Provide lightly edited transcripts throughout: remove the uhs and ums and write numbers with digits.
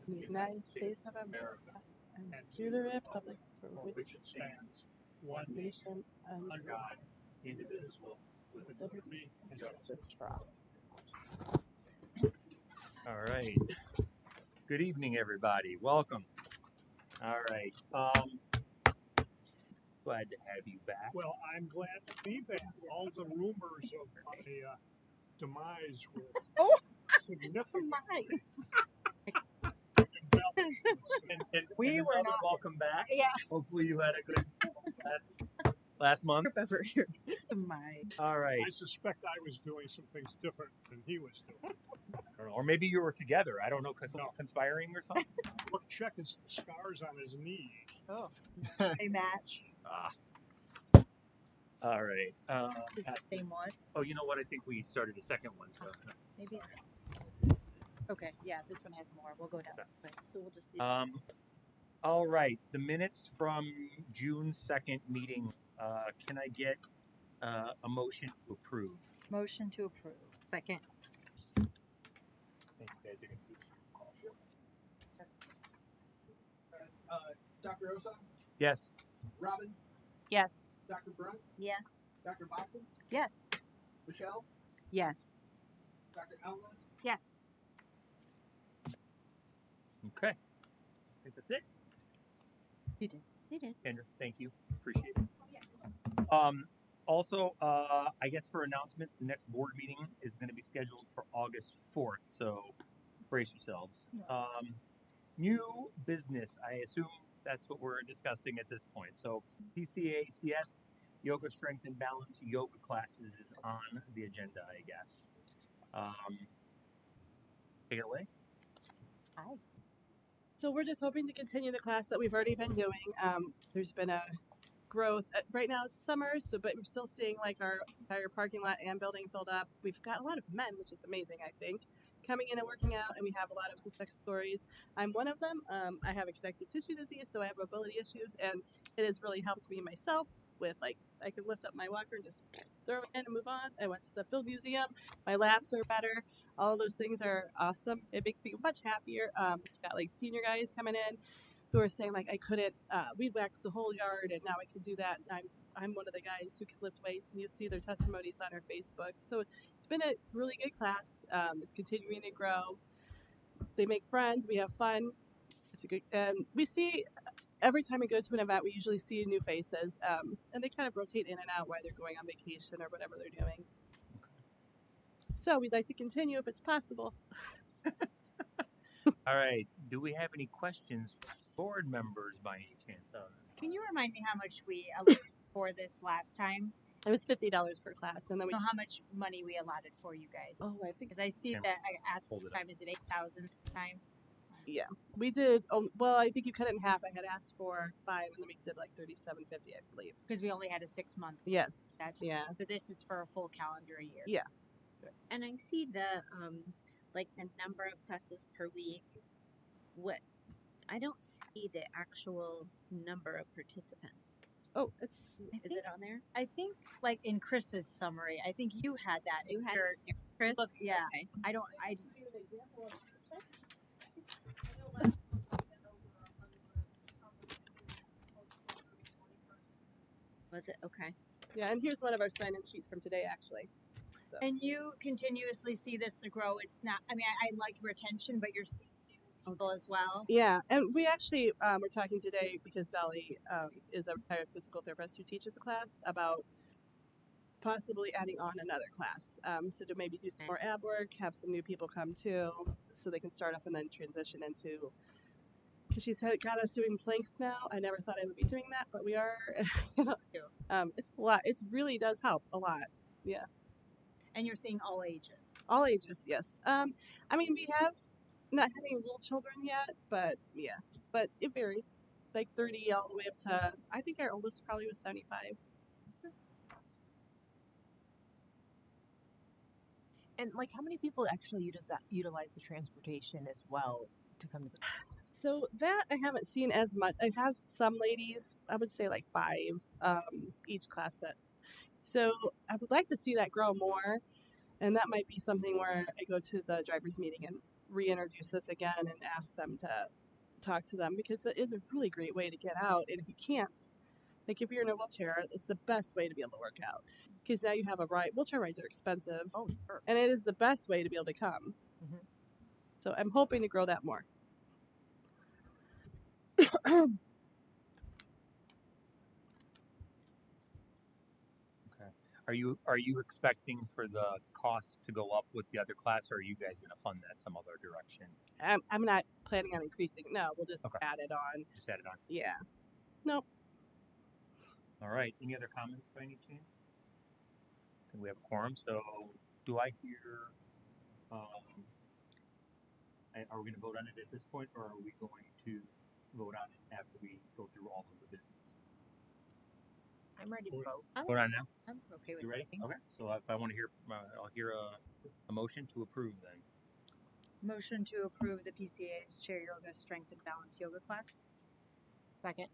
the United States of America, and to the republic for which it stands, one nation under God, indivisible, with liberty and justice for all. All right. Good evening, everybody. Welcome. All right. Glad to have you back. Well, I'm glad to be back. All the rumors of my demise were significant. And We were another not- welcome back. Yeah. Hopefully you had a good last month. Ever here. My. All right. I suspect I was doing some things different than he was doing. I don't know. Or maybe you were together. I don't know, conspiring or something. Look, check his scars on his knee. Oh. They match. All right. Is the same one? Oh, you know what? I think we started a second one. So. Maybe. Okay, yeah, this one has more. We'll go down. Okay, so we'll just see. All right. The minutes from June 2nd meeting. Can I get a motion to approve? Motion to approve. Second. Thank you guys are gonna do this call. Dr. Osa, Yes. Robin, Yes. Dr. Brunt, Yes. Dr. Boxon, Yes. Michelle, Yes. Dr. Alvarez. Yes. Okay. I think that's it. You did. You did. Kendra, thank you. Appreciate it. Also, I guess for announcement, the next board meeting is going to be scheduled for August 4th, so brace yourselves. New business, I assume that's what we're discussing at this point. So PCACS, Yoga Strength and Balance yoga classes is on the agenda, I guess. Take it away. Hi. So we're just hoping to continue the class that we've already been doing. There's been a growth. Right now it's summer, but we're still seeing like our entire parking lot and building filled up. We've got a lot of men, which is amazing, I think, coming in and working out, and we have a lot of success stories. I'm one of them. I have a connective tissue disease, so I have mobility issues, and it has really helped me myself with, like, I can lift up my walker and just throw it in and move on. I went to the Field Museum. My labs are better. All of those things are awesome. It makes me much happier. We've got like senior guys coming in who are saying like I couldn't weed whack the whole yard, and now I can do that. And I'm one of the guys who can lift weights, and you'll see their testimonies on our Facebook. So it's been a really good class. It's continuing to grow. They make friends. We have fun. It's a good, and we see every time we go to an event, we usually see new faces, and they kind of rotate in and out while they're going on vacation or whatever they're doing. So we'd like to continue if it's possible. All right. Do we have any questions for board members by any chance? Can you remind me how much we allotted for this last time? It was $50 per class, and then we. Know how much money we allotted for you guys? Oh, I think Because I see Can- that I asked hold this it up. time. Is it 8,000 this time? we did. Well, I think you cut it in half. I had asked for 5, and then we did like $37.50, I believe. Because we only had a 6-month. Yes. That Yeah. So this is for a full calendar year. Yeah. And I see the like the number of classes per week. What I don't see the actual number of participants. Oh, it's. Is it on there? I think, like in Chris's summary, I think you had that. You had Your- Chris? Look, yeah. Okay. I don't. I Was it okay? Yeah, and here's one of our sign-in sheets from today, actually. So. And you continuously see this to grow. It's not. I mean, I like retention, but you're seeing new people as well. Yeah, and we actually were talking today because Dolly is a retired physical therapist who teaches a class about possibly adding on another class. So to maybe do some more ab work, have some new people come too, so they can start off and then transition into. Because she's got us doing planks now. I never thought I would be doing that, but we are. It's a lot. It really does help a lot. Yeah. And you're seeing all ages. All ages, yes. I mean, we have not had any little children yet, but yeah. But it varies. Like 30 all the way up to, I think our oldest probably was 75. And like, how many people actually utilize the transportation as well to come to the class? So that I haven't seen as much. I have some ladies, I would say like 5 each class set. So I would like to see that grow more, and that might be something where I go to the driver's meeting and reintroduce this again and ask them to talk to them, because it is a really great way to get out. And if you can't, like if you're in a wheelchair, it's the best way to be able to work out, because now you have a ride. Wheelchair rides are expensive, Oh, sure. and it is the best way to be able to come. Mhm. So I'm hoping to grow that more. Okay. Are you expecting for the cost to go up with the other class, or are you guys going to fund that some other direction? I'm not planning on increasing. No, we'll just Okay. add it on. Just add it on. Yeah. Nope. All right. Any other comments by any chance? I think we have a quorum. So do I hear? Are we going to vote on it at this point, or are we going to vote on it after we go through all of the business? I'm ready to vote. Vote on it now. I'm okay with You ready? voting. Okay. So if I want to hear, I'll hear a motion to approve then. Motion to approve the PCA's chair yoga strength and balance yoga class. Second.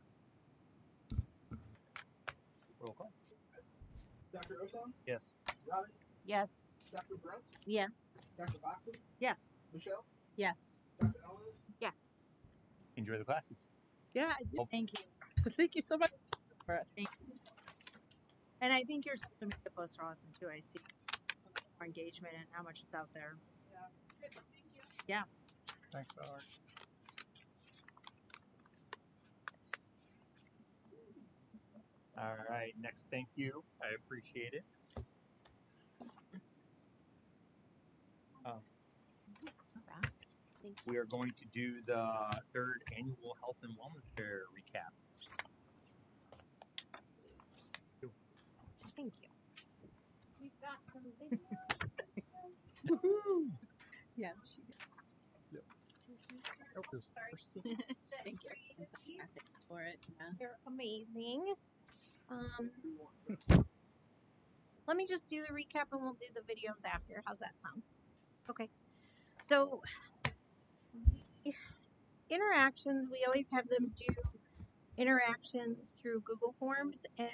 Roll call. Dr. Osan, Yes. Robbins, Yes. Dr. Brunt, Yes. Dr. Boxon, Yes. Michelle, Yes. Dr. Ellis, Yes. Enjoy the classes. Yeah, I do. Thank you. Thank you so much for us. Thank you. And I think your social media posts are awesome too. I see more engagement and how much it's out there. Thanks, Alex. All right. Next, thank you. I appreciate it. Thank you. We are going to do the third annual health and wellness fair recap. Thank you. We've got some videos. Yeah, she did. Thank you for it. Yeah. They're amazing. Let me just do the recap and we'll do the videos after. How's that sound? Okay. So interactions, we always have them do interactions through Google Forms, and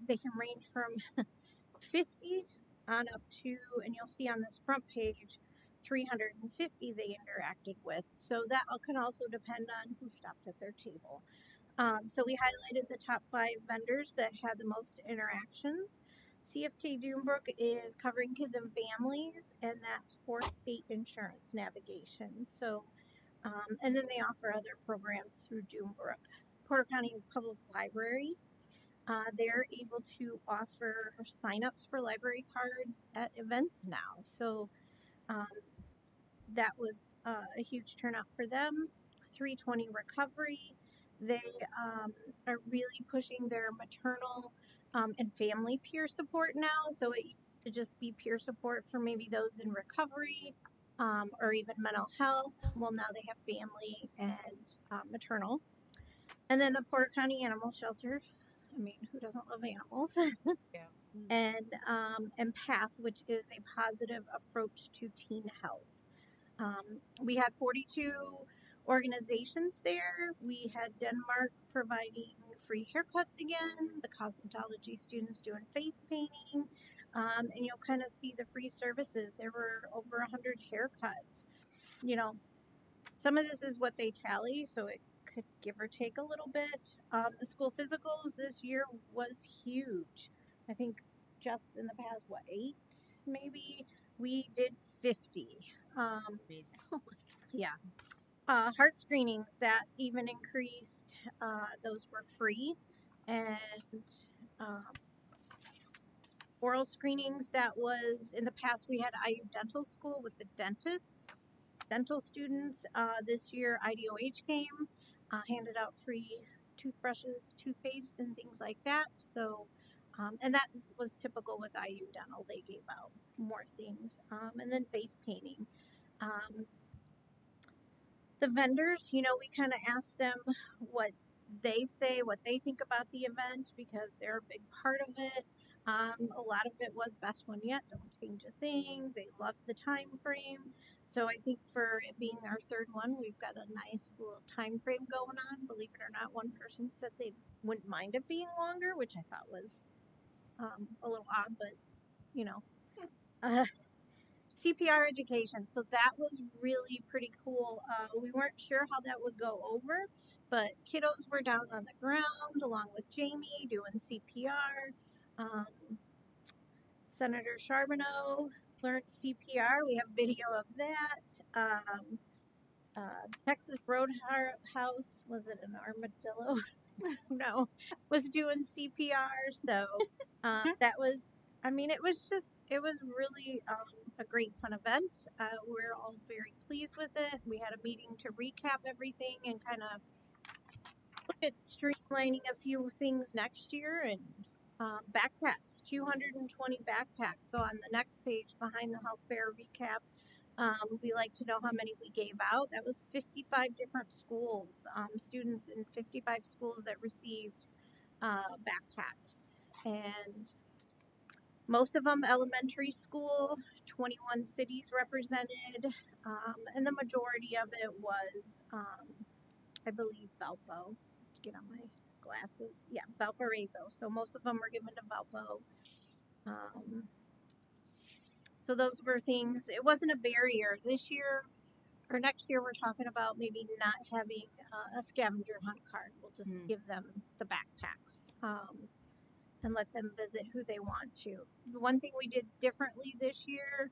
they can range from 50 on up to, and you'll see on this front page, 350 they interacted with. So that can also depend on who stops at their table. So we highlighted the top 5 vendors that had the most interactions. CFK Doombrook is covering kids and families, and that's for state insurance navigation. So, and then they offer other programs through Doombrook. Porter County Public Library, they're able to offer signups for library cards at events now. So that was a huge turnout for them. 320 Recovery, they are really pushing their maternal and family peer support now. So it used to just be peer support for maybe those in recovery or even mental health. Well, now they have family and maternal. And then the Porter County Animal Shelter. I mean, who doesn't love animals? Yeah. And PATH, which is a positive approach to teen health. We had 42 organizations there. We had Denmark providing free haircuts again, the cosmetology students doing face painting, and you'll kind of see the free services. There were over 100 haircuts. You know, some of this is what they tally, so it could give or take a little bit. The school physicals this year was huge. I think just in the past, 8 maybe, we did 50. Amazing. Yeah. Heart screenings that even increased, those were free. And oral screenings that was in the past, we had IU Dental School with the dentists, dental students. This year, IDOH came, handed out free toothbrushes, toothpaste, and things like that. So, and that was typical with IU Dental. They gave out more things. And then face painting. The vendors, we kind of asked them what they say, what they think about the event, because they're a big part of it. A lot of it was best one yet, don't change a thing. They loved the time frame. So I think for it being our third one, we've got a nice little time frame going on. Believe it or not, one person said they wouldn't mind it being longer, which I thought was a little odd, but you know. CPR education. So that was really pretty cool. We weren't sure how that would go over, but kiddos were down on the ground along with Jamie doing CPR. Senator Charbonneau learned CPR. We have video of that. Texas Roadhouse, was it an armadillo? No, was doing CPR. So that was, I mean, it was really a great fun event. We're all very pleased with it. We had a meeting to recap everything and kind of look at streamlining a few things next year. And backpacks, 220 backpacks. So on the next page behind the health fair recap, we like to know how many we gave out. That was 55 different schools, students in 55 schools that received backpacks. And most of them elementary school, 21 cities represented, and the majority of it was, I believe, Valpo. To get on my glasses. Yeah, Valparaiso. So most of them were given to Valpo. So those were things, it wasn't a barrier. This year or next year, we're talking about maybe not having a scavenger hunt card. We'll just give them the backpacks and let them visit who they want to. The one thing we did differently this year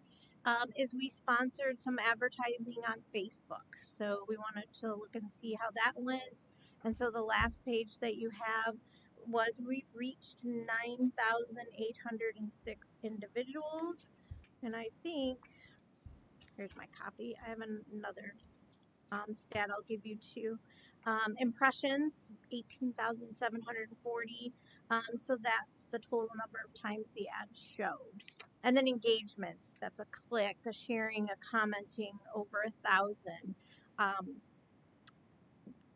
is we sponsored some advertising on Facebook. So we wanted to look and see how that went. And so the last page that you have was we reached 9,806 individuals. And I think, here's my copy. I have another stat I'll give you too. Impressions, 18,740. So that's the total number of times the ad showed. And then engagements, that's a click, a sharing, a commenting, over 1,000.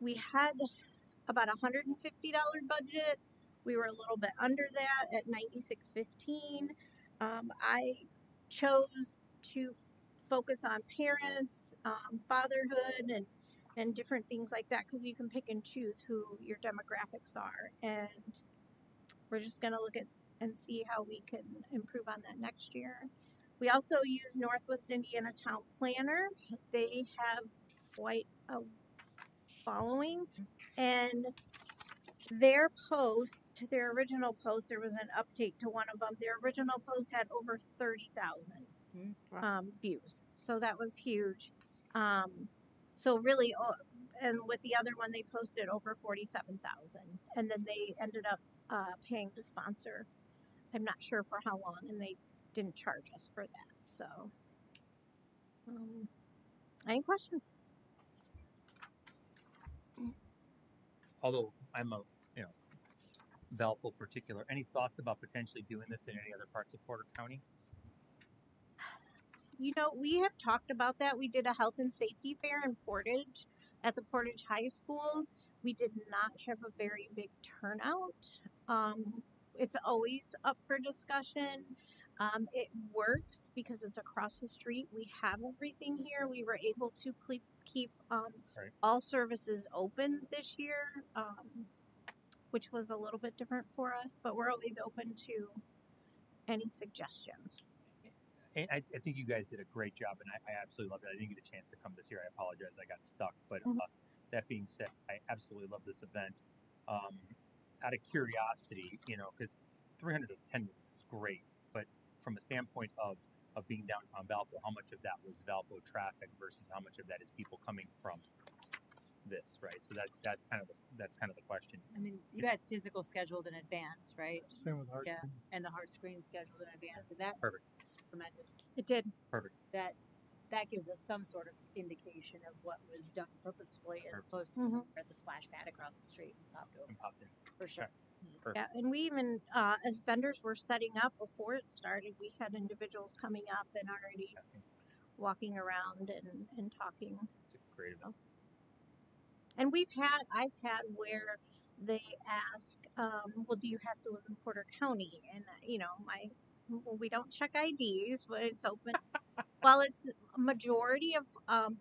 We had about $150 budget. We were a little bit under that at $96.15. I chose to focus on parents, fatherhood, and different things like that because you can pick and choose who your demographics are. And we're just going to look at and see how we can improve on that next year. We also use Northwest Indiana Town Planner. They have quite a following, and their original post, there was an update to one of them. Their original post had over 30,000 views, so that was huge. So really, and with the other one, they posted over 47,000, and then they ended up paying to sponsor. I'm not sure for how long, and they didn't charge us for that. So, any questions? Although I'm a, Valpo particular, any thoughts about potentially doing this in any other parts of Porter County? We have talked about that. We did a health and safety fair in Portage at the Portage High School. We did not have a very big turnout. It's always up for discussion. It works because it's across the street. We have everything here. We were able to keep all services open this year, which was a little bit different for us, but we're always open to any suggestions. And I think you guys did a great job, and I absolutely loved it. I didn't get a chance to come this year. I apologize. I got stuck. But that being said, I absolutely love this event. Out of curiosity, because 300 attendance is great, but from a standpoint of being downtown Valpo, how much of that was Valpo traffic versus how much of that is people coming from this, right? So that's kind of the question. I mean, you had physical scheduled in advance, right? Same with hard screens. And the hard screen scheduled in advance, and that Perfect. Tremendous. It did. Perfect. That gives us some sort of indication of what was done purposefully as opposed to at the splash pad across the street and popped over. For sure. Perfect. Yeah, and we even, as vendors were setting up before it started, we had individuals coming up and already walking around and talking. It's a great event. And I've had where they ask, well, do you have to live in Porter County? And, we don't check IDs, but it's open. Well, it's a majority of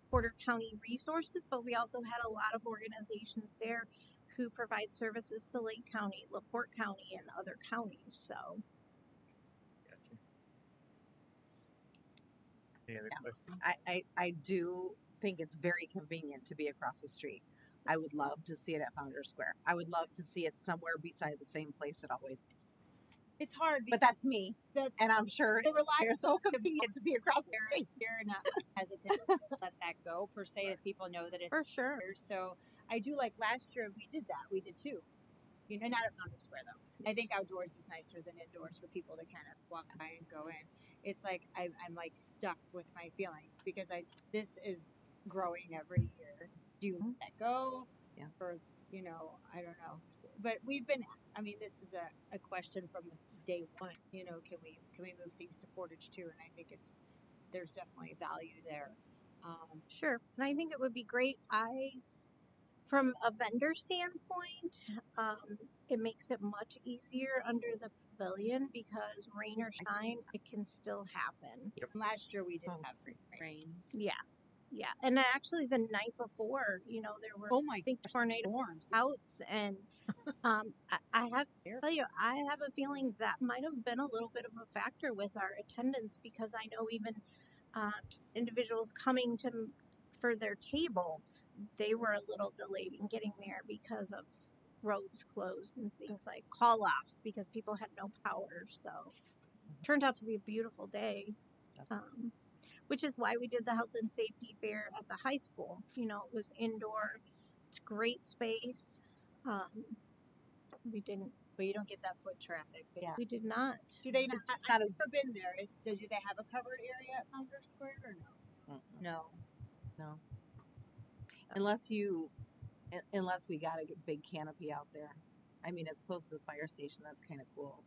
Porter County resources, but we also had a lot of organizations there who provide services to Lake County, LaPorte County, and other counties. So, Gotcha. Any other Yeah. questions? I do think it's very convenient to be across the street. I would love to see it at Founders Square. I would love to see it somewhere beside the same place it always is. It's hard But because that's me, that's and I'm sure so they're so convenient to be across the street. you're not hesitant to let that go per se that people know that it's For sure. here. So I do like last year we did that. We did too. You know, not at Founders Square though. I think outdoors is nicer than indoors for people to kind of walk by and go in. It's like I'm like stuck with my feelings because this is growing every year. Do you let that go? Yeah. For I don't know. But we've been. I mean, this is a question from day one. You know, can we move things to Portage too? And I think there's definitely value there. Sure. And I think it would be great. From a vendor standpoint, it makes it much easier under the pavilion because rain or shine, it can still happen. Last year we did Oh, have some rain. Yeah. Yeah. And actually, the night before, there were Oh my big tornado storms. outs. And I have to tell you, I have a feeling that might have been a little bit of a factor with our attendance because I know even individuals coming for their table, they were a little delayed in getting there because of roads closed and things like call offs because people had no power. So it turned out to be a beautiful day, which is why we did the health and safety fair at the high school. It was indoor, it's great space. We didn't. But you don't get that foot traffic. Yeah. We did not. Do they not? It's just not I've as- never been there. Do they have a covered area at Founders Square or no? Mm-mm. No. No. Unless we got a big canopy out there. I mean, it's close to the fire station. That's kind of cool.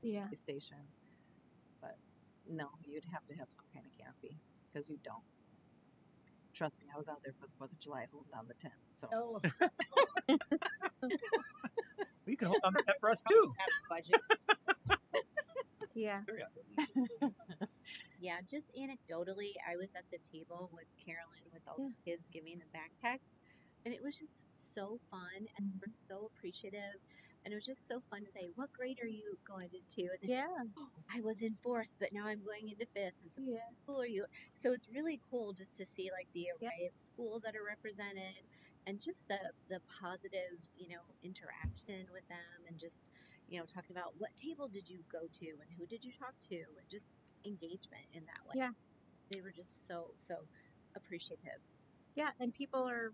Yeah. Station. But no, you'd have to have some kind of canopy because you don't. Trust me, I was out there for the 4th of July holding down the tent. So Oh. Well, you can hold on to that for us too. Budget. Yeah. Yeah, just anecdotally, I was at the table with Carolyn with all the kids giving the backpacks, and it was just so fun, and we're so appreciative. And it was just so fun to say, "What grade are you going into?" And then, "Oh, I was in 4th, but now I'm going into 5th." And so, "What school are you?" So it's really cool just to see like the array of schools that are represented, and just the positive, interaction with them, and just talking about what table did you go to and who did you talk to, and just engagement in that way. Yeah. They were just so appreciative. Yeah, and people are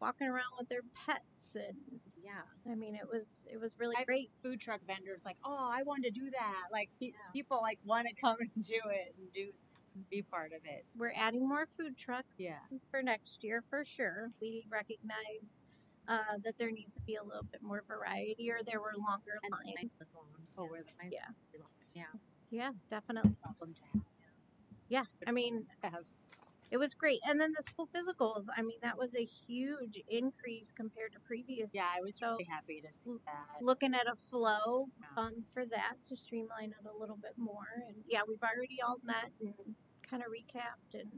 walking around with their pets, and Yeah. I mean, it was really I've great. Food truck vendors like, oh, I wanted to do that. Like people like want to come and do it and be part of it. We're adding more food trucks Yeah. for next year for sure. We recognize that there needs to be a little bit more variety, or there were longer And lines. Oh, where the lines Yeah. are long. Yeah. Yeah, definitely. Problem to have. Yeah, I mean, it was great. And then the school physicals, I mean, that was a huge increase compared to previous. Yeah, I was really happy to see that. Looking at a flow for that to streamline it a little bit more. And yeah, we've already all met and kind of recapped, and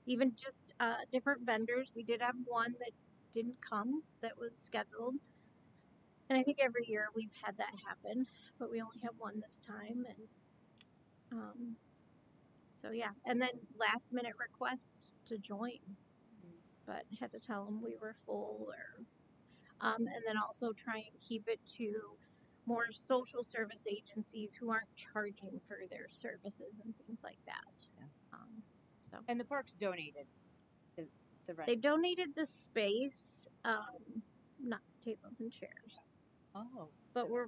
even just different vendors. We did have one that didn't come that was scheduled. And I think every year we've had that happen, but we only have one this time. And so yeah, and then last minute requests to join, but had to tell them we were full, or and then also try and keep it to more social service agencies who aren't charging for their services and things like that. Yeah. So And the parks donated the rent. they donated the space, not the tables and chairs. Oh. But we're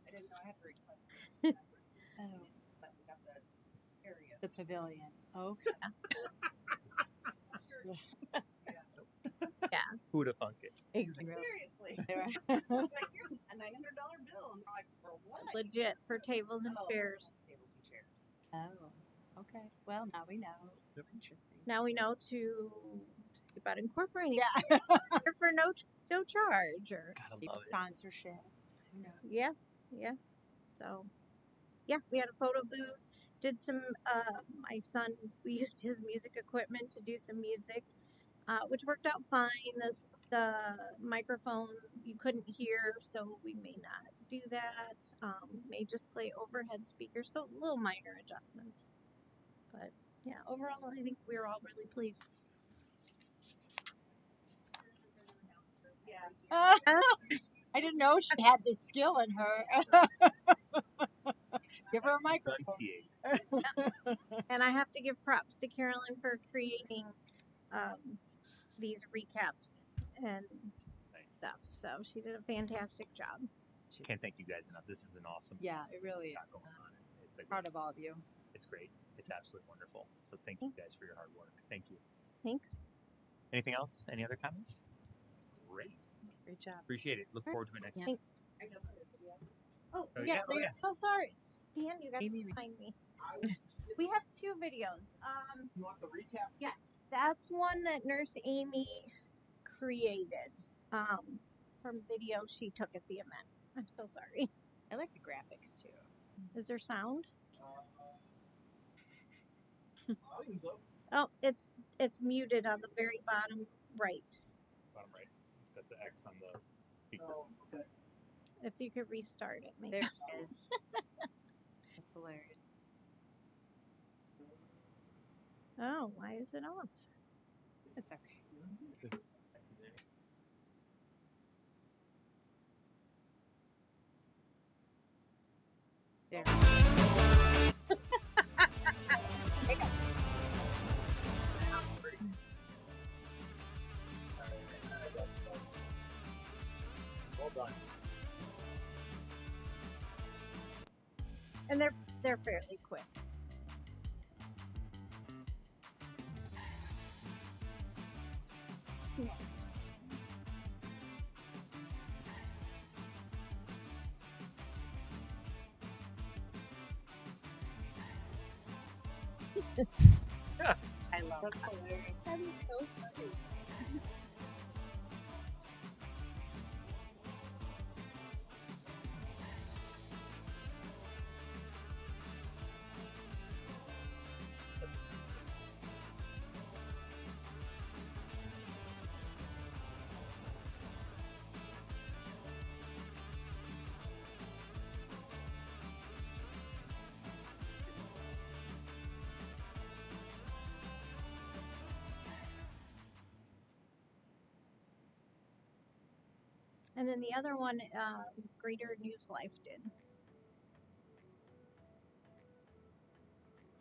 I didn't know I had to request Oh. but we got the area. The pavilion. Okay. yeah. Who'd have thunk it? exactly. Seriously. Like, here's a $900 bill. And we're like, for what? Legit for tables and Oh, chairs. Tables and chairs. Oh. Okay. Well, now we know. Yep. Interesting. Now we know to see about incorporating Yeah. for no charge, or Gotta love it. Sponsorships. Who knows? yeah. So yeah, we had a photo booth. Did some. My son, we used his music equipment to do some music, which worked out fine. The microphone you couldn't hear, so we may not do that. May just play overhead speakers, so little minor adjustments. But Yeah, overall, I think we were all really pleased. Yeah. I didn't know she had this skill in her. Give her a microphone. Enunciate. And I have to give props to Carolyn for creating these recaps and stuff. So she did a fantastic job. Can't thank you guys enough. This is an awesome Yeah, it really got is. going on. It's a Proud of all of you. It's great. It's absolutely wonderful. So thank you guys for your hard work. Thank you. Thanks. Anything else? Any other comments? Great. Great job. Appreciate it. Look forward to it next Yeah. week. Thanks. I just yeah. Oh, Oh, yeah. yeah, oh, yeah. Oh, sorry. Dan, you got to Amy. remind me. I was just, We have 2 videos. you want the recap? Yes, that's one that Nurse Amy created from video she took at the event. I'm so sorry. I like the graphics too. Is there sound? Volume's up. Oh, it's muted on the very bottom right. Bottom right. It's got the X on the speaker. Oh, okay. If you could restart it, maybe. There it is. That's hilarious. Oh, why is it off? It's okay. There. Well done. And they're fairly quick. I love That's hilarious. That is so funny. And then the other one, Greater News Life did.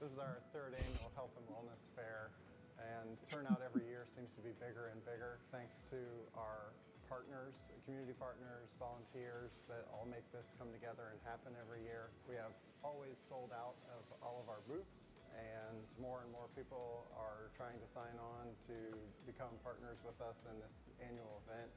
This is our 3rd annual Health and Wellness Fair, and turnout every year seems to be bigger and bigger thanks to our partners, community partners, volunteers that all make this come together and happen every year. We have always sold out of all of our booths, and more people are trying to sign on to become partners with us in this annual event.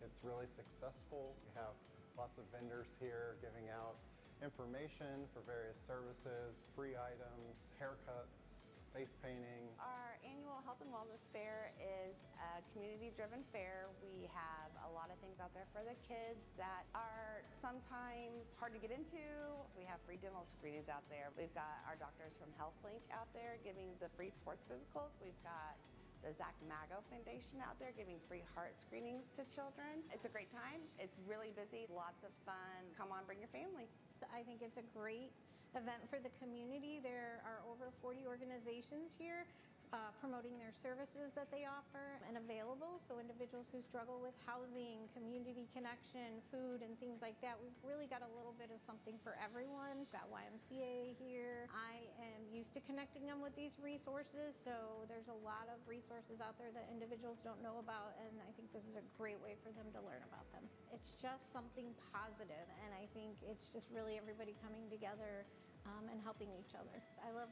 It's really successful. We have lots of vendors here giving out information for various services, free items, haircuts, face painting. Our annual Health and Wellness Fair is a community-driven fair. We have a lot of things out there for the kids that are sometimes hard to get into. We have free dental screenings out there. We've got our doctors from HealthLink out there giving the free sports physicals. We've got the Zach Mago Foundation out there giving free heart screenings to children. It's a great time. It's really busy, lots of fun. Come on, bring your family. I think it's a great event for the community. There are over 40 organizations here promoting their services that they offer and available. So individuals who struggle with housing, community connection, food, and things like that. We've really got a little bit of something for everyone. We've got YMCA here. I am used to connecting them with these resources. So there's a lot of resources out there that individuals don't know about. And I think this is a great way for them to learn about them. It's just something positive, and I think it's just really everybody coming together and helping each other. I love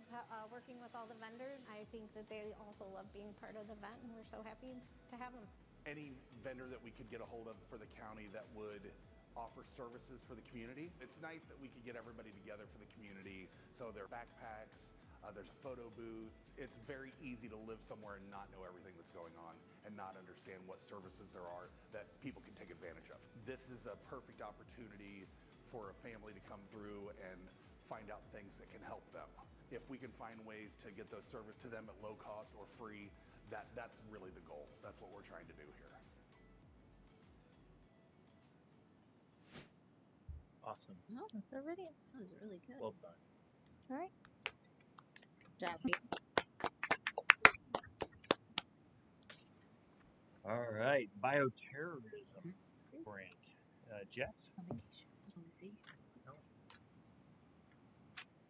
working with all the vendors. I think that they also love being part of the event, and we're so happy to have them. Any vendor that we could get a hold of for the county that would offer services for the community. It's nice that we could get everybody together for the community. So there are backpacks, there's a photo booth. It's very easy to live somewhere and not know everything that's going on and not understand what services there are that people can take advantage of. This is a perfect opportunity for a family to come through and find out things that can help them. If we can find ways to get those services to them at low cost or free, that's really the goal. That's what we're trying to do here. Awesome. Oh, that's our video. That was really good. Well done. All right. Good job. All right, bioterrorism grant. Jeff?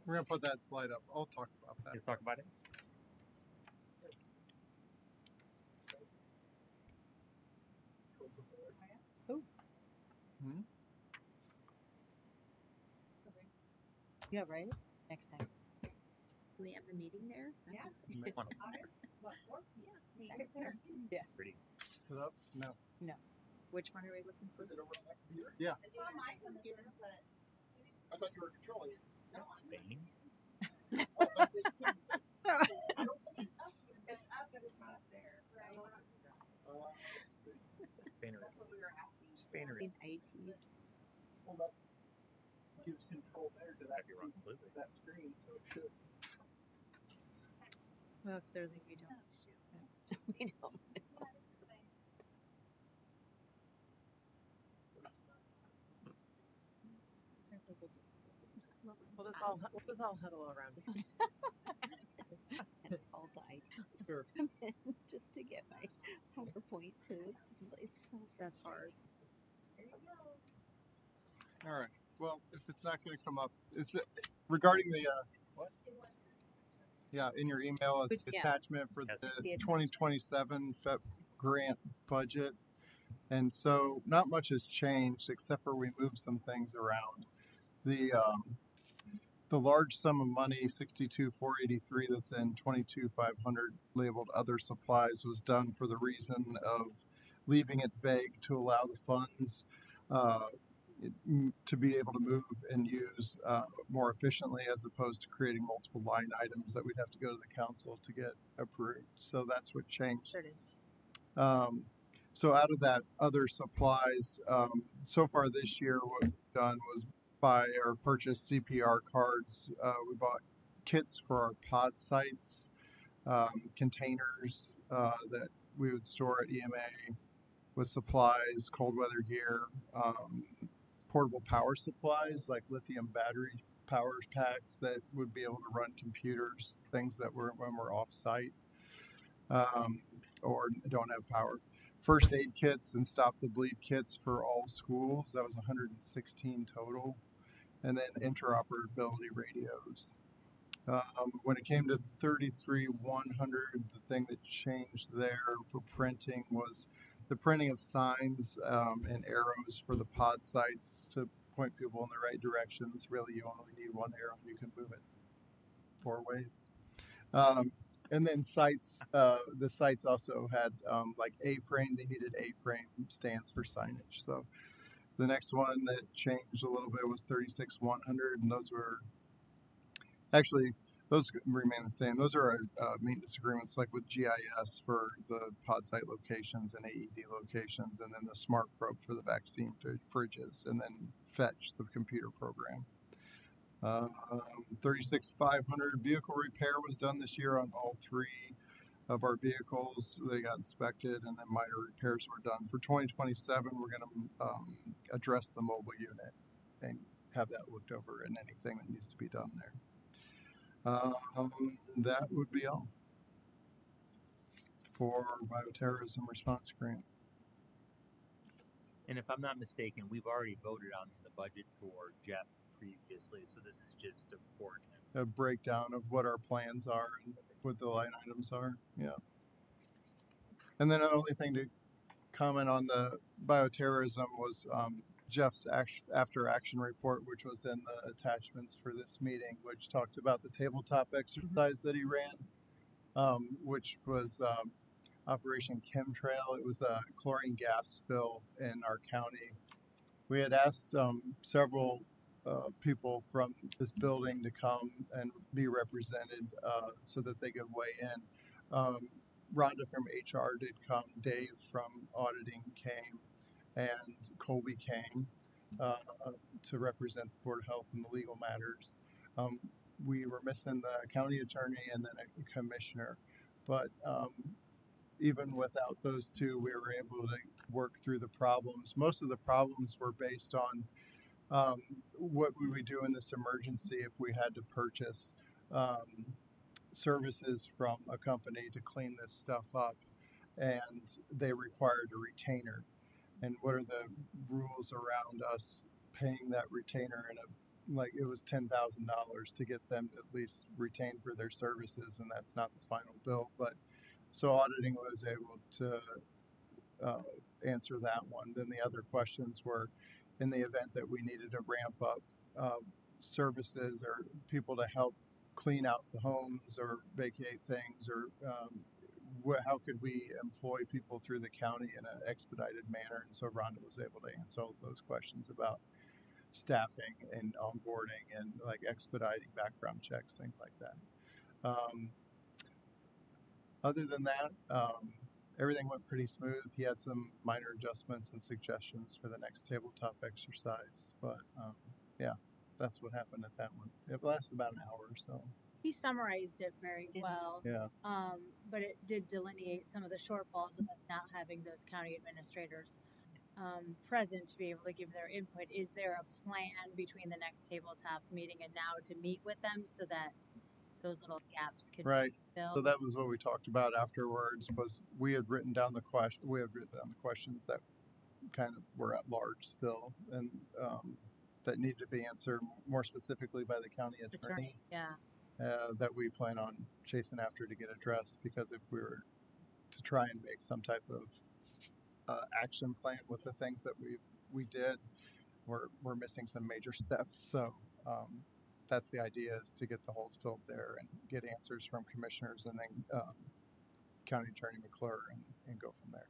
We're gonna put that slide up. I'll talk about that. You talk about it? Hmm? Yeah, right? Next time. Do we have the meeting there? You might want to Yeah. pretty. Put it up? No. No. Which one are we looking for? Is it over on my computer? Yeah. It's on my computer, but I thought you were controlling it. Spain. it's up, but it's not there. Spain. That's what we were asking. Spain. In IT. Well, that's gives control there to that, Might be wrong completely. that screen, so it should. Well, clearly we don't. We don't. We'll just all huddle around. And all the IT Sure. come in just to get my PowerPoint to display. It's so That's hard. All right. Well, if it's not going to come up, is it regarding the what? Yeah, in your email as the Yeah. attachment for Yes. the The 2027 FEP grant budget. And so not much has changed except for we moved some things around. The large sum of money, 62,483, that's in 22,500 labeled other supplies, was done for the reason of leaving it vague to allow the funds to be able to move and use more efficiently, as opposed to creating multiple line items that we'd have to go to the council to get approved. So that's what changed. There it is. So out of that other supplies, so far this year, what we've done was buy or purchase CPR cards. We bought kits for our pod sites, containers that we would store at EMA with supplies, cold weather gear, portable power supplies like lithium battery power packs that would be able to run computers, things that were when we're off site or don't have power. First aid kits and stop the bleed kits for all schools. That was 116 total. And then interoperability radios. When it came to 33,100, the thing that changed there for printing was the printing of signs and arrows for the pod sites to point people in the right directions. Really, you only need one arrow and you can move it 4 ways. And then sites, the sites also had like A-frame. They needed A-frame stands for signage. So the next one that changed a little bit was 36,100, and those were actually those remain the same. Those are maintenance agreements like with GIS for the pod site locations and AED locations, and then the smart probe for the vaccine fridges, and then Fetch, the computer program. 36,500 vehicle repair was done this year on all 3 of our vehicles. They got inspected and then minor repairs were done. For 2027, we're going to address the mobile unit and have that looked over and anything that needs to be done there. That would be all for bioterrorism response grant. And if I'm not mistaken, we've already voted on the budget for Jeff previously, so this is just a report. A breakdown of what our plans are and what the line items are. Yeah. And then the only thing to comment on the bioterrorism was Jeff's after action report, which was in the attachments for this meeting, which talked about the tabletop exercise that he ran, which was Operation Chemtrail. It was a chlorine gas spill in our county. We had asked several people from this building to come and be represented so that they could weigh in. Rhonda from HR did come, Dave from auditing came, and Colby came to represent the Board of Health in the legal matters. We were missing the county attorney and then a commissioner, but even without those 2, we were able to work through the problems. Most of the problems were based on what would we do in this emergency if we had to purchase services from a company to clean this stuff up. and they required a retainer. And what are the rules around us paying that retainer in a like it was $10,000 to get them at least retained for their services, and that's not the final bill. But so auditing was able to answer that one. Then the other questions were, in the event that we needed to ramp up services or people to help clean out the homes or vacate things, or how could we employ people through the county in an expedited manner? And so Rhonda was able to answer all those questions about staffing and onboarding and like expediting background checks, things like that. Other than that, everything went pretty smooth. He had some minor adjustments and suggestions for the next tabletop exercise, but yeah, that's what happened at that one. It lasted about an hour or so. He summarized it very well. Yeah. But it did delineate some of the shortfalls with us not having those county administrators present to be able to give their input. Is there a plan between the next tabletop meeting and now to meet with them so that those little gaps could Right. be filled? So that was what we talked about afterwards. Was we had written down the questions that kind of were at large still, and that needed to be answered more specifically by the county attorney. Yeah. That we plan on chasing after to get addressed, because if we were to try and make some type of action plan with the things that we did, we're missing some major steps. So that's the idea, is to get the holes filled there and get answers from commissioners, and then County Attorney McClure, and go from there.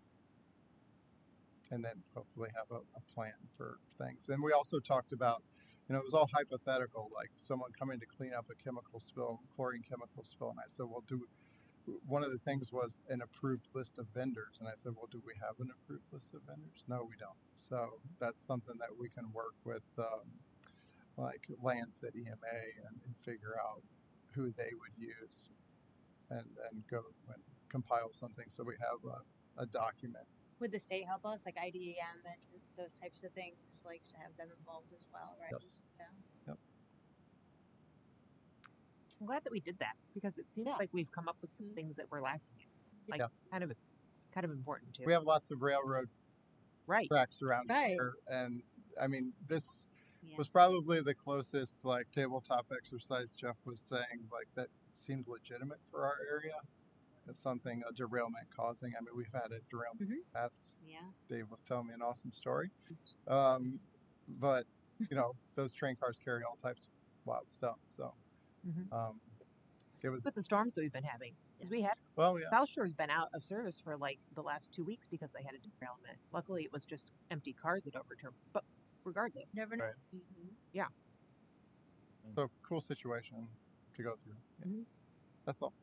And then hopefully have a plan for things. And we also talked about, it was all hypothetical, like someone coming to clean up a chemical spill, chlorine chemical spill. And I said, well, one of the things was an approved list of vendors. And I said, well, do we have an approved list of vendors? No, we don't. So that's something that we can work with, like Lance at EMA, and figure out who they would use, and go and compile something so we have a document. Would the state help us, like IDEM and those types of things, like to have them involved as well, right? Yes. Yeah. Yep. I'm glad that we did that, because it seems like we've come up with some things that we're lacking in. Like kind of important too. We have lots of railroad tracks around Right. here, and I mean this was probably the closest like tabletop exercise Jeff was saying, like that seemed legitimate for our area. As something, a derailment causing. I mean, we've had a derailment in the past. Yeah. Dave was telling me an awesome story. But those train cars carry all types of wild stuff. So it was with the storms that we've been having. Because we had South Shore's been out of service for like the last 2 weeks because they had a derailment. Luckily, it was just empty cars that overturned. But regardless, never know. Right. Yeah. So cool situation to go through. Yeah. That's all.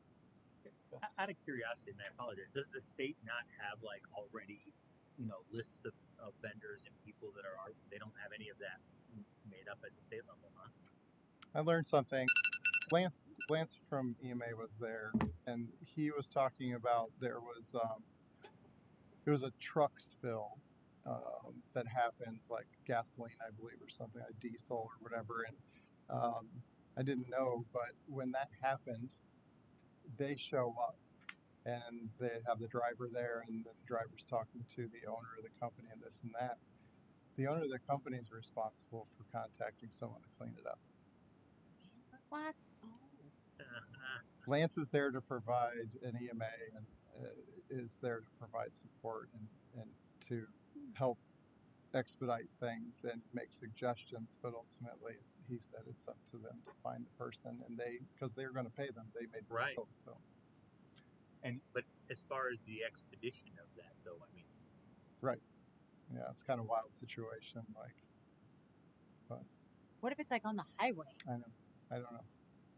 Out of curiosity, and I apologize, does the state not have like already, lists of vendors and people that they don't have any of that made up at the state level, huh? I learned something. Lance from EMA was there, and he was talking about there was a truck spill that happened, like gasoline, I believe, or something, like diesel or whatever. And I didn't know, but when that happened, they show up and they have the driver there, and the driver's talking to the owner of the company and this and that. The owner of the company is responsible for contacting someone to clean it up. What? Lance is there to provide an EMA, and is there to provide support and to help expedite things and make suggestions, but ultimately he said it's up to them to find the person, and because they're going to pay them, they made the deal, so. But as far as the expedition of that, though, I mean, right, yeah, it's kind of a wild situation, like. But what if it's like on the highway? I don't know.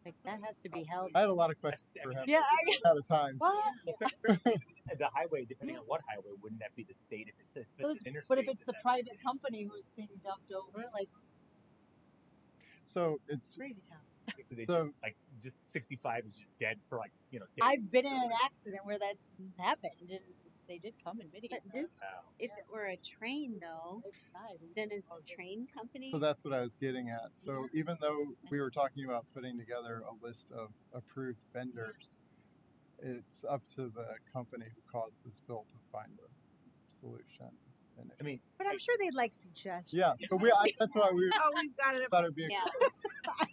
Like that has to be held. I had a lot of questions for him. Yeah, at a time. What? The highway, depending on what highway, wouldn't that be the state if it's an interstate? But if it's the private company who's being dumped over, like. So it's crazy town. So just 65 is just dead for days. I've been in an accident where that happened, and they did come and mitigate. But this, if it were a train, though, then is the train company? So that's what I was getting at. So even though we were talking about putting together a list of approved vendors, it's up to the company who caused this bill to find a solution. And I mean, But I'm sure they'd like suggestions. yes, but that's why we we've got it. thought it'd be a Yeah.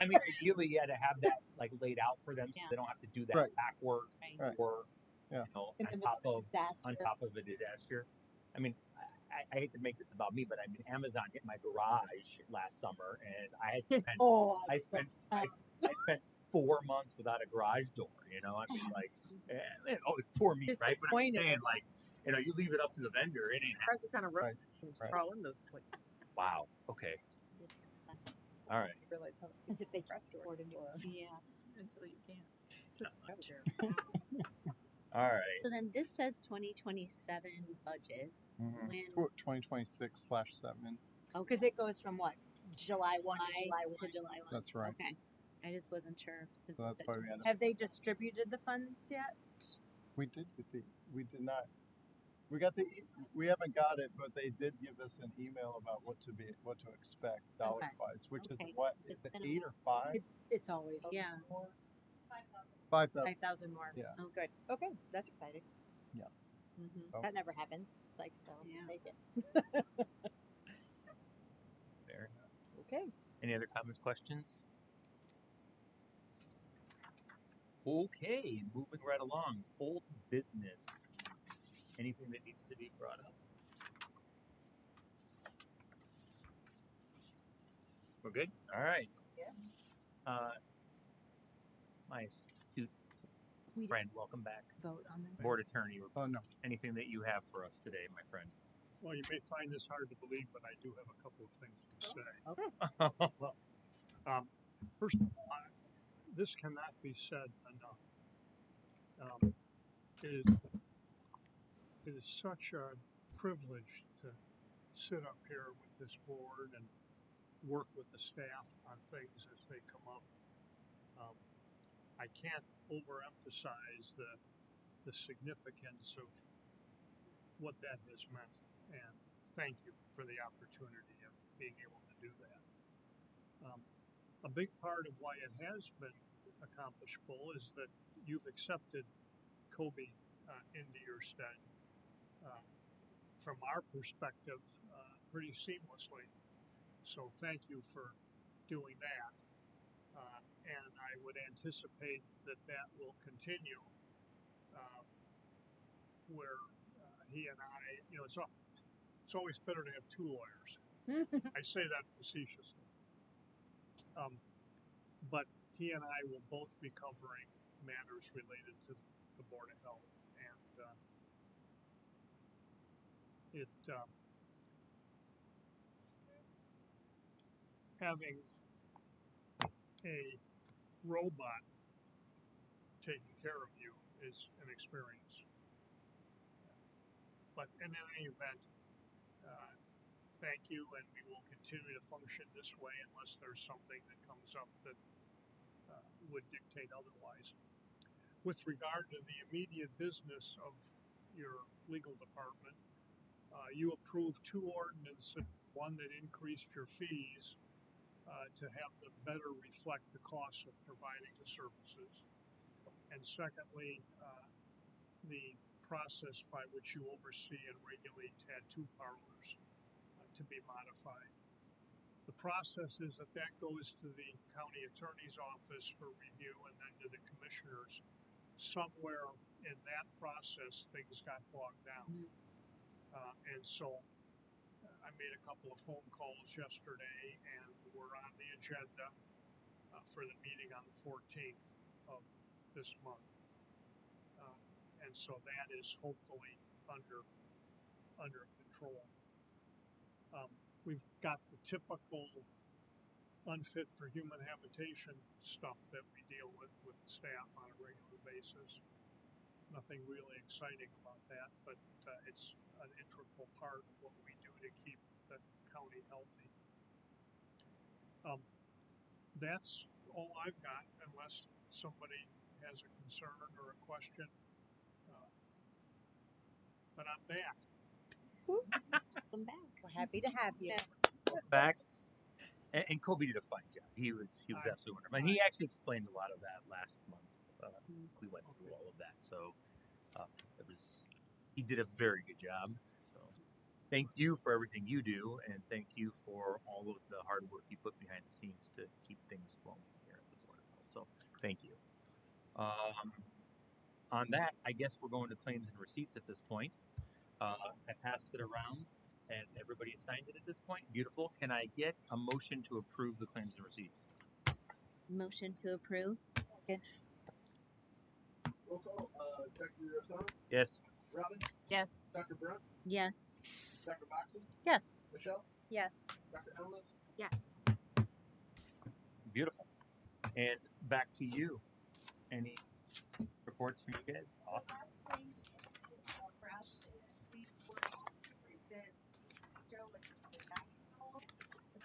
I mean, ideally, you had to have that like laid out for them, so Yeah. they don't have to do that Right. back work Right. or Yeah. you know, In the middle of a disaster. on top of a disaster. I mean, I hate to make this about me, but I mean, Amazon hit my garage last summer, and I had spent I spent 4 months without a garage door. You know, I mean, like, poor me, right? But I'm saying, like, you know, you leave it up to the vendor, it ain't. Cars are kind of rough. Right. Right. Crawl in those places. Wow. Okay. Is it Amazon? All right. Realize how As if they prepped or Yes. until you can't. All right. So then this says 2027 budget. Mhm. When 2026/7. because it goes from what July 1 to July 1. to July 1. That's right. Okay. I just wasn't sure since So it that's said why we had. Have they distributed the funds yet? We did did not. We got we haven't got it, but they did give us an email about what to expect dollar wise, which is Okay. what It's is it been a 8 or 5? It's always Yeah. 5,000. 5,000 more. Yeah. Oh, good. Okay, that's exciting. Yeah. Mm-hmm. So, That never happens. Like so. Yeah. Take it. Fair enough. Okay. Any other comments, questions? Okay, moving right along. Old business. Anything that needs to be brought up? We're good? All right. Yeah. My astute We friend, welcome back. vote on them. Board attorney, oh no. anything that you have for us today, my friend? Well, you may find this hard to believe, but I do have a couple of things to say. Okay. First of all, this cannot be said enough. It is such a privilege to sit up here with this board and work with the staff on things as they come up. I can't overemphasize the significance of what that has meant, and thank you for the opportunity of being able to do that. A big part of why it has been accomplishable is that you've accepted Kobe into your stead from our perspective pretty seamlessly. So thank you for doing that. And I would anticipate that will continue where he and I, it's always better to have two lawyers. I say that facetiously. But he and I will both be covering matters related to the Board of Health, and having a robot taking care of you is an experience. But in any event, thank you, and we will continue to function this way unless there's something that comes up that would dictate otherwise. With regard to the immediate business of your legal department, you approved two ordinances, one that increased your fees to have them better reflect the cost of providing the services, and secondly, the process by which you oversee and regulate tattoo parlors to be modified. The process is that goes to the county attorney's office for review and then to the commissioners. Somewhere in that process, things got bogged down. And so I made a couple of phone calls yesterday, and we're on the agenda for the meeting on the 14th of this month. And so that is hopefully under control. We've got the typical unfit for human habitation stuff that we deal with the staff on a regular basis. Nothing really exciting about that, but it's an integral part of what we do to keep the county healthy. That's all I've got, unless somebody has a concern or a question. But I'm back. Welcome back. We're happy to have you. Back. And Kobe did a fine job. He was absolutely wonderful. And he actually explained a lot of that last month we went through all of that. So it was he did a very good job. So thank you for everything you do, and thank you for all of the hard work you put behind the scenes to keep things flowing here at the Board of Health. So thank you. On that, I guess we're going to claims and receipts at this point. I passed it around, and everybody signed it at this point. Beautiful. Can I get a motion to approve the claims and receipts? Motion to approve. Second. Roll call. Dr. Osama? Yes. Robin? Yes. Dr. Brunt? Yes. Dr. Boxon? Yes. Michelle? Yes. Dr. Elmas? Yeah. Beautiful. And back to you. Any reports from you guys? Awesome.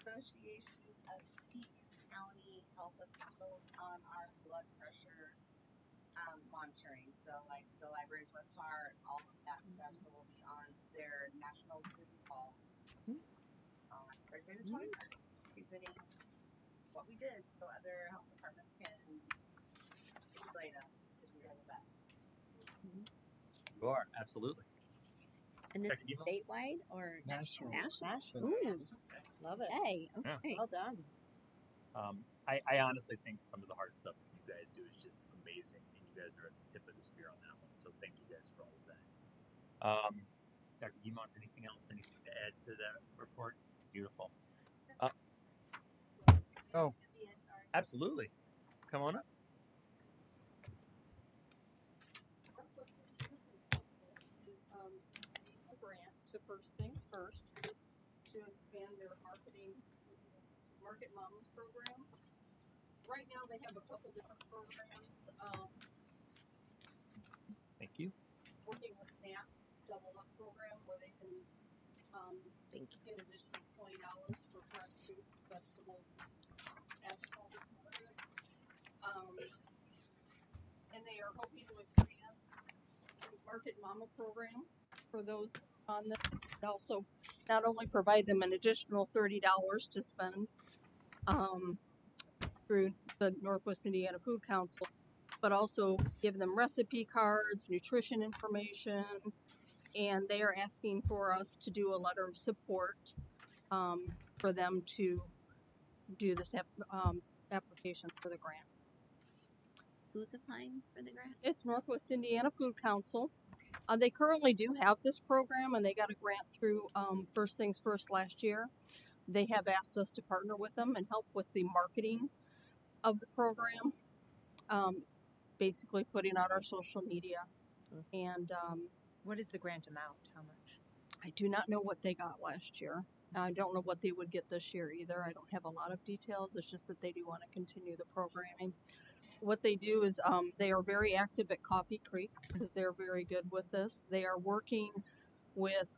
Association of Peak County Health Officials on our blood pressure monitoring. So like the libraries with heart, all of that stuff. So we'll be on their national Zoom call Thursday the 21st, presenting what we did so other health departments can emulate us because we are the best. You are, absolutely. And this Dr. is Devo? statewide or National. National? Ooh. Love it. Hey. Yeah. Okay. Well done. I honestly think some of the hard stuff you guys do is just amazing, and you guys are at the tip of the spear on that one. So thank you guys for all of that. Dr. Guimont, anything else? Anything to add to that report? Beautiful. Absolutely. Come on up. Is a grant to First Things First to expand their Market Mamas program. Right now they have a couple different programs. Thank you. Working with SNAP Double Up program where they can get additional $20 for fresh fruits, vegetables, agricultural products. And they are hoping to expand the Market Mama program for those on them. Also, not only provide them an additional $30 to spend through the Northwest Indiana Food Council, but also give them recipe cards, nutrition information, and they are asking for us to do a letter of support for them to do this application for the grant. Who's applying for the grant? It's Northwest Indiana Food Council. They currently do have this program, and they got a grant through First Things First last year. They have asked us to partner with them and help with the marketing of the program, basically putting out our social media. And What is the grant amount? How much? I do not know what they got last year. I don't know what they would get this year either. I don't have a lot of details. It's just that they do want to continue the programming. What they do is they are very active at Coffee Creek because they're very good with this. They are working with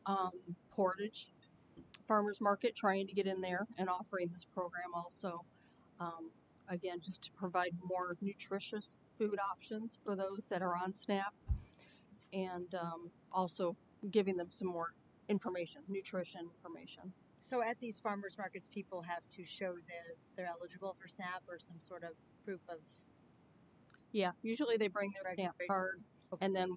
Portage Farmers Market, trying to get in there and offering this program also. Again, just to provide more nutritious food options for those that are on SNAP, and also giving them some more information, nutrition information. So at these farmers markets, people have to show that they're eligible for SNAP or some sort of proof of. Yeah, usually they bring their SNAP card, and then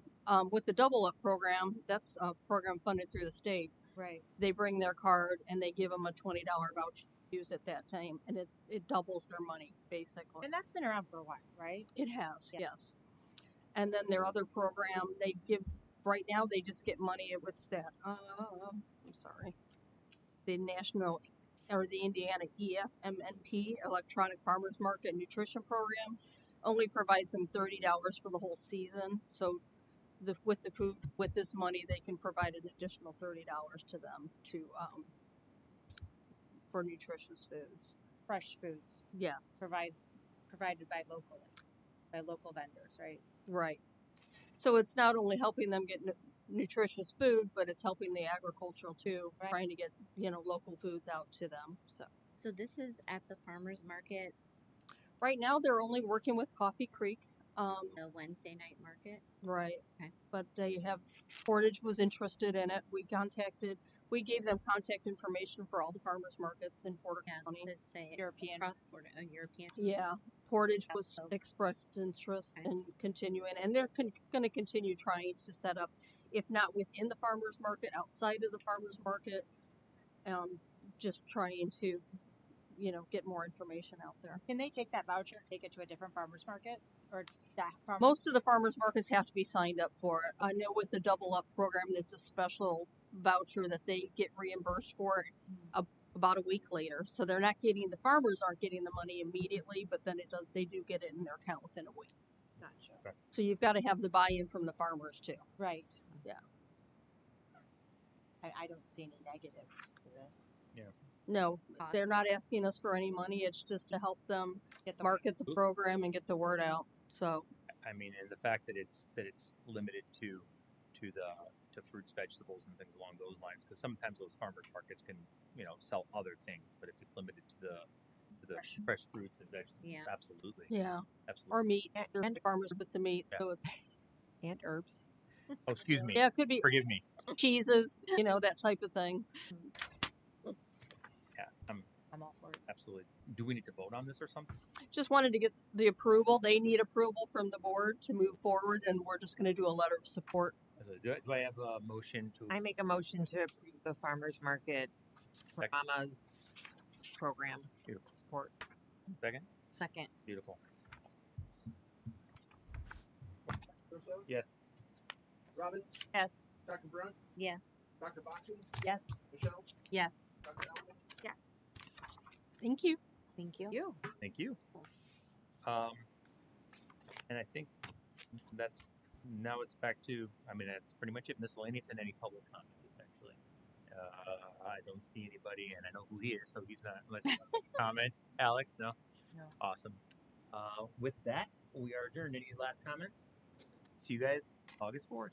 with the Double Up program, that's a program funded through the state. Right. They bring their card and they give them a $20 voucher to use at that time, and it doubles their money basically. And that's been around for a while, right? It has, yes. And then their other program, they give right now. They just get money. What's that? I'm sorry. The National or the Indiana EFMNP Electronic Farmers Market Nutrition Program only provides them $30 for the whole season. So with the food, with this money, they can provide an additional $30 to them for nutritious foods, fresh foods. Yes, provided by local vendors, right? Right. So it's not only helping them get nutritious food, but it's helping the agricultural too, right. Trying to get local foods out to them. So this is at the farmers market. Right now, they're only working with Coffee Creek. The Wednesday night market. Right. Okay. But they have Portage was interested in it. We contacted We gave them contact information for all the farmers markets in Porter Yeah, County. let's say European. cross border, a European. Yeah, Portage Yeah, was so- expressed interest Okay. in continuing, and they're going to continue trying to set up, if not within the farmers market, outside of the farmers market, just trying to, get more information out there. Can they take that voucher, take it to a different farmer's market, or that farmer? Most of the farmers markets have to be signed up for it. I know with the Double Up program, it's a special voucher that they get reimbursed for about a week later. So they're not getting, the farmers aren't getting the money immediately, but then they do get it in their account within a week. Gotcha. Right. So you've got to have the buy-in from the farmers too. Right. Yeah. I don't see any negative to this. Yeah. No, they're not asking us for any money. It's just to help them Get the market the program and get the word out. So I mean, and the fact that it's limited to fruits, vegetables, and things along those lines, because sometimes those farmers markets can sell other things, but if it's limited to the fresh fruits and vegetables, Yeah. absolutely, yeah, absolutely. or meat. There's And- farmers with the meat, so it's And herbs. Oh, excuse me. yeah, it could be Forgive me. cheeses, that type of thing. Yeah, I'm all for it. absolutely. Do we need to vote on this or something? Just wanted to get the approval. They need approval from the board to move forward, and we're just going to do a letter of support. Do I have a motion to? I make a motion to approve the farmers market Second. Mama's program Beautiful. support. Second. Second. Beautiful. Yourself? Yes. Robin? Yes. Dr. Brunt? Yes. Dr. Boxon? Yes. Michelle? Yes. Dr. Allison? Yes. Thank you. Thank you. You. Thank you. And I think now it's back to, that's pretty much it. Miscellaneous and any public comment, essentially. I don't see anybody, and I know who he is, so he's not, unless you want to comment. Alex, no? No. Awesome. With that, we are adjourned. Any last comments? See you guys August 4th.